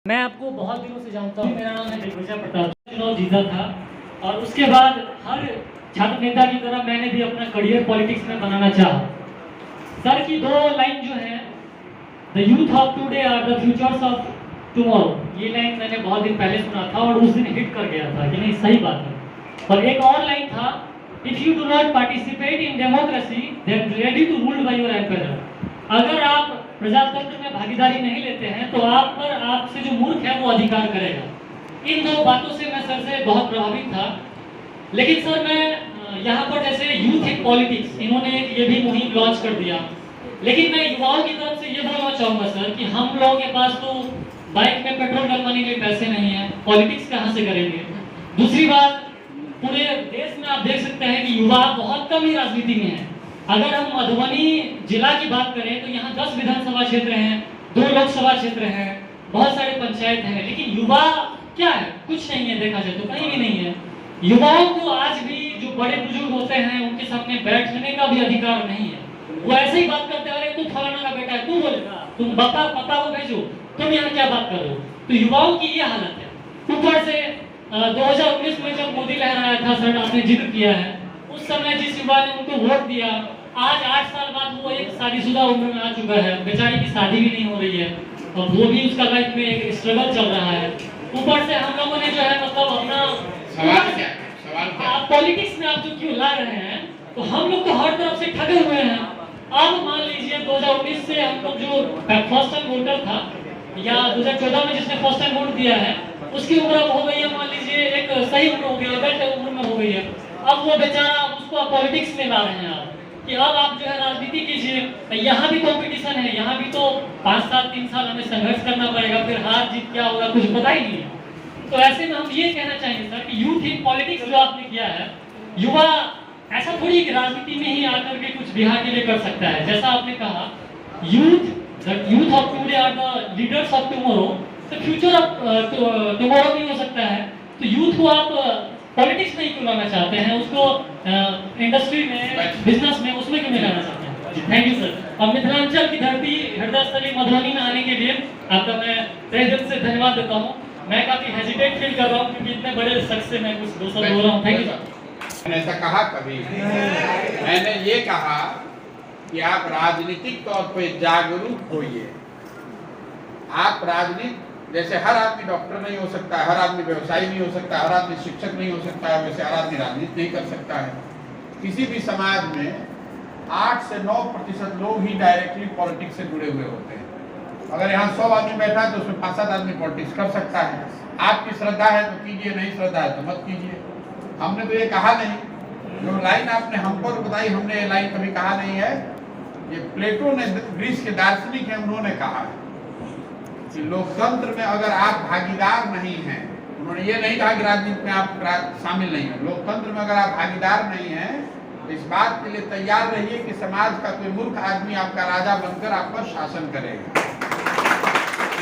मैं आपको बहुत दिनों से जानता हूँ। मेरा नाम है दिग्विजय प्रताप। चुनाव जीता था और उसके बाद हर छात्र नेता की तरह मैंने भी अपना करियर पॉलिटिक्स में बनाना चाहा। सर की दो लाइन जो है, the youth of today are the futures of tomorrow, ये लाइन मैंने बहुत दिन पहले सुना था और उस दिन हिट कर गया था कि नहीं सही बात है। और एक और लाइन था, if you do not participate in democracy then ready to ruled by your empire. अगर आप प्रजातंत्र में भागीदारी नहीं लेते हैं तो आप पर आपसे जो मूर्ख है वो अधिकार करेगा। इन दो बातों से मैं सर से बहुत प्रभावित था। लेकिन सर मैं यहाँ पर जैसे यूथ इन पॉलिटिक्स, इन्होंने ये भी मुहिम लॉन्च कर दिया, लेकिन मैं युवाओं की तरफ से ये बोलना चाहूँगा सर कि हम लोगों के पास तो बाइक में पेट्रोल डलवाने के लिए पैसे नहीं है, पॉलिटिक्स कहाँ से करेंगे। दूसरी बात, पूरे देश में आप देख सकते हैं कि युवा बहुत कम ही राजनीति में है। अगर हम मधुबनी जिला की बात करें तो यहाँ 10 विधानसभा क्षेत्र हैं, 2 लोकसभा क्षेत्र हैं, बहुत सारे पंचायत हैं, लेकिन युवा क्या है, कुछ नहीं है, देखा जाए तो कहीं भी नहीं है। युवाओं को आज भी जो बड़े बुजुर्ग होते हैं उनके सामने बैठने का भी अधिकार नहीं है। वो ऐसे ही बात करते हैं, अरे तू फलाना का बेटा है, तू बोलेगा, तुम पापा को भेजो, तुम यहाँ क्या बात कर रहे हो। तो युवाओं की ये हालत है। ऊपर से 2019 में जब मोदी लहर आया था सर, आपने जिक्र किया है, उस समय जिस युवा ने उनको वोट दिया, आज 8 साल बाद वो एक शादीशुदा उम्र में आ चुका है, बेचारी की शादी भी नहीं हो रही है और वो भी उसका लाइफ में एक स्ट्रगल चल रहा है। ऊपर से हम लोगों ने जो है मतलब अपना सवाल आप पॉलिटिक्स में आप जो क्यों ला रहे हैं, तो हम लोग तो हर तरफ से ठगे हुए हैं। अब मान लीजिए 2019 से हम लोग जो फर्स्ट टाइम वोटर था या 2014 में जिसने फर्स्ट टाइम वोट दिया है उसकी उम्र अब हो गई है, मान लीजिए एक सही उम्र हो गई है, बेटर उम्र में हो गई है। अब वो बेचारा उसको आप पॉलिटिक्स में ला रहे हैं आप कि अब आप जो है राजनीति कीजिए। यहाँ भी कंपटीशन है, यहाँ भी तो 5 साल 3 साल हमें संघर्ष करना पड़ेगा, फिर हार जीत क्या होगा कुछ पता ही नहीं है। तो ऐसे में हम ये कहना चाहेंगे सर कि यूथ इन पॉलिटिक्स जो आपने किया है, युवा ऐसा थोड़ी कि राजनीति में ही आकर के कुछ बिहार के लिए कर सकता है। जैसा आपने कहा youth of today are the leaders of tomorrow, तो फ्यूचर ऑफ टुमारो भी हो सकता है। तो यूथ को आप पॉलिटिक्स में ही क्यों लाना चाहते हैं, उसको इंडस्ट्री में, बिजनेस में, उसमें क्यों नहीं लाना चाहते हैं। Thank you sir. और मिथिलांचल की धरती हृदयस्थली मधुबनी में आने के लिए आपका मैं तहे दिल से धन्यवाद देता हूँ। मैं काफी हेजिटेट फील कर रहा हूँ क्योंकि इतने बड़े शख्स से मैं कुछ दूसरा बोल रहा हूँ। Thank you sir. मैंने ऐसा कहा कभी, मैंने ये कहा कि आप राजनीतिक तौर पे जागरूक होइए। आप राजनीति, जैसे हर आदमी डॉक्टर नहीं हो सकता है, हर आदमी व्यवसायी नहीं हो सकता, हर आदमी शिक्षक नहीं हो सकता है, वैसे हर आदमी राजनीति नहीं कर सकता है। किसी भी समाज में 8 से 9% लोग ही डायरेक्टली पॉलिटिक्स से जुड़े हुए होते हैं। अगर यहाँ 100 आदमी बैठा है तो उसमें 5-7 आदमी पॉलिटिक्स कर सकता है। आपकी श्रद्धा है तो कीजिए, नहीं श्रद्धा है तो मत कीजिए। हमने तो ये कहा नहीं, जो लाइन आपने हमको बताई, हमने ये लाइन कभी कहा नहीं है। ये प्लेटो ने, ग्रीस के दार्शनिक हैं, उन्होंने कहा है कि लोकतंत्र में अगर आप भागीदार नहीं हैं, उन्होंने ये नहीं कहा कि राजनीति में आप शामिल नहीं हैं, लोकतंत्र में अगर आप भागीदार नहीं हैं तो इस बात के लिए तैयार रहिए कि समाज का कोई मूर्ख आदमी आपका राजा बनकर आप पर शासन करेगा।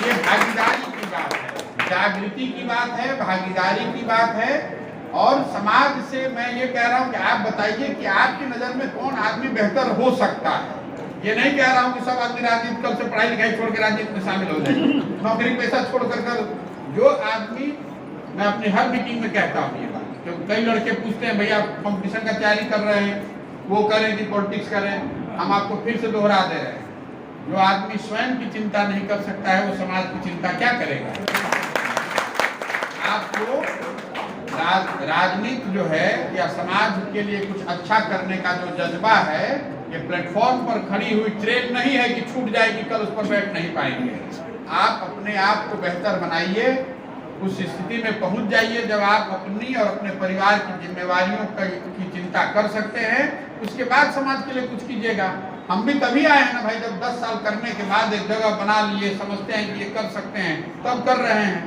ये भागीदारी की बात है, जागृति की बात है, भागीदारी की बात है। और समाज से मैं ये कह रहा हूँ कि आप बताइए कि आपकी नजर में कौन आदमी बेहतर हो सकता है। ये नहीं कह रहा हूँ कि सब आदमी राजनीति कल से पढ़ाई लिखाई छोड़ के राजनीति में शामिल हो जाए, नौकरी पैसा छोड़ कर जो आदमी, मैं अपनी हर मीटिंग में कहता हूँ ये बात, क्योंकि कई लड़के पूछते हैं भैया कंपटीशन का तैयारी कर रहे हैं, वो करें कि पॉलिटिक्स करें। हम आपको फिर से दोहरा दे रहे हैं, जो आदमी स्वयं की चिंता नहीं कर सकता है वो समाज की चिंता क्या करेगा। आपको राजनीति जो है या समाज के लिए कुछ अच्छा करने का जो जज्बा है, ये प्लेटफॉर्म पर खड़ी हुई ट्रेन नहीं है कि छूट जाएगी, कल उस पर बैठ नहीं पाएंगे। आप अपने आप को बेहतर बनाइए, उस स्थिति में पहुंच जाइए जब आप अपनी और अपने परिवार की जिम्मेवारियों की चिंता कर सकते हैं। उसके बाद समाज के लिए कुछ कीजिएगा। हम भी तभी आए हैं ना भाई, जब 10 साल करने के बाद एक जगह बना लिए, समझते हैं कि ये कर सकते हैं, तब कर रहे हैं।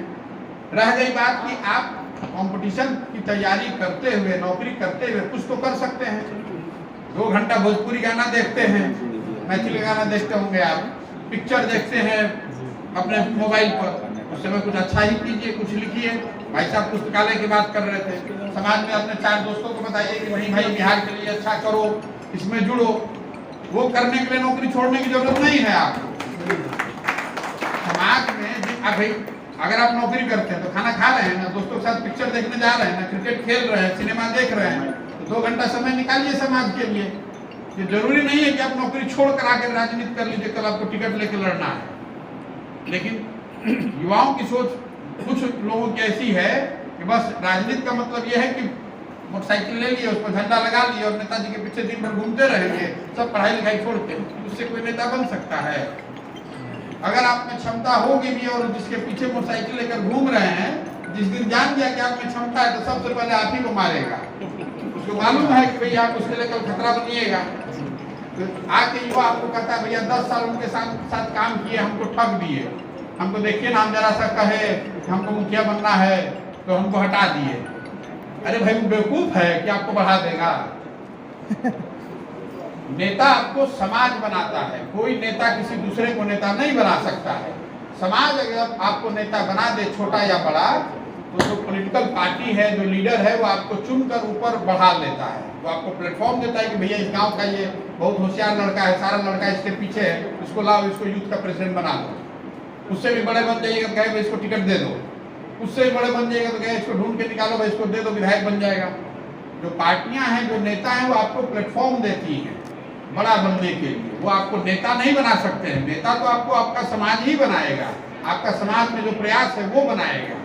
रह गई बात कि आप कंपटीशन की तैयारी करते हुए, नौकरी करते हुए कुछ तो कर सकते हैं। 2 घंटा भोजपुरी गाना देखते हैं, मैथिली गाना देखते होंगे आप, पिक्चर देखते हैं अपने मोबाइल पर, उस समय कुछ अच्छा ही कीजिए, कुछ लिखिए। भाई साहब पुस्तकालय की बात कर रहे थे, समाज में अपने 4 दोस्तों को बताइए कि भाई बिहार के लिए अच्छा करो, इसमें जुड़ो। वो करने के लिए नौकरी छोड़ने की जरूरत नहीं है आपको। समाज में अगर आप नौकरी करते हैं तो खाना खा रहे हैं ना, दोस्तों के साथ पिक्चर देखने जा रहे हैं ना, क्रिकेट खेल रहे हैं, सिनेमा देख रहे हैं, तो 2 घंटा समय निकालिए समाज के लिए। ये जरूरी नहीं है कि आप नौकरी छोड़ कर आकर राजनीति कर लीजिए, कल आपको टिकट लेकर लड़ना है। लेकिन युवाओं की सोच कुछ लोगों की ऐसी है कि बस राजनीति का मतलब यह है कि मोटरसाइकिल ले लिए, उस पर झंडा लगा लिए और नेताजी के पीछे दिन भर घूमते रहेंगे, सब पढ़ाई लिखाई छोड़ के। उससे कोई नेता बन सकता है? अगर आप में क्षमता होगी भी और जिसके पीछे मोटरसाइकिल लेकर घूम रहे हैं, जिस दिन जान गया कि आप में क्षमता है तो सबसे पहले आप ही को मारेगा। उसको मालूम है कि भैया आप उसके लिए कल खतरा बनिएगा। तो आके युवा आपको कहता है भैया 10 साल उनके साथ काम किए, हमको ठग दिए, हमको देखिए ना, हम जरा सा कहे हमको मुखिया बनना है तो हमको हटा दिए। अरे भाई वो बेवकूफ है कि आपको बढ़ा देगा। नेता आपको समाज बनाता है, कोई नेता किसी दूसरे को नेता नहीं बना सकता है। समाज अगर आपको नेता बना दे, छोटा या बड़ा, तो जो पॉलिटिकल पार्टी है, जो लीडर है, वो आपको चुनकर ऊपर बढ़ा लेता है। वो आपको प्लेटफॉर्म देता है कि भैया इस गांव का ये बहुत होशियार लड़का है, सारा लड़का इसके पीछे है, इसको लाओ, इसको यूथ का प्रेसिडेंट बना दो। उससे भी बड़े बन जाइएगा तो कहे भाई इसको टिकट दे दो। उससे भी बड़े बन जाएगा तो कहे इसको ढूंढ के निकालो भाई, इसको दे दो, विधायक बन जाएगा। जो पार्टियां हैं, जो नेता हैं, वो आपको प्लेटफॉर्म देती हैं बड़ा बनने के लिए। वो आपको नेता नहीं बना सकते हैं। नेता तो आपको आपका समाज ही बनाएगा, आपका समाज में जो प्रयास है वो बनाएगा।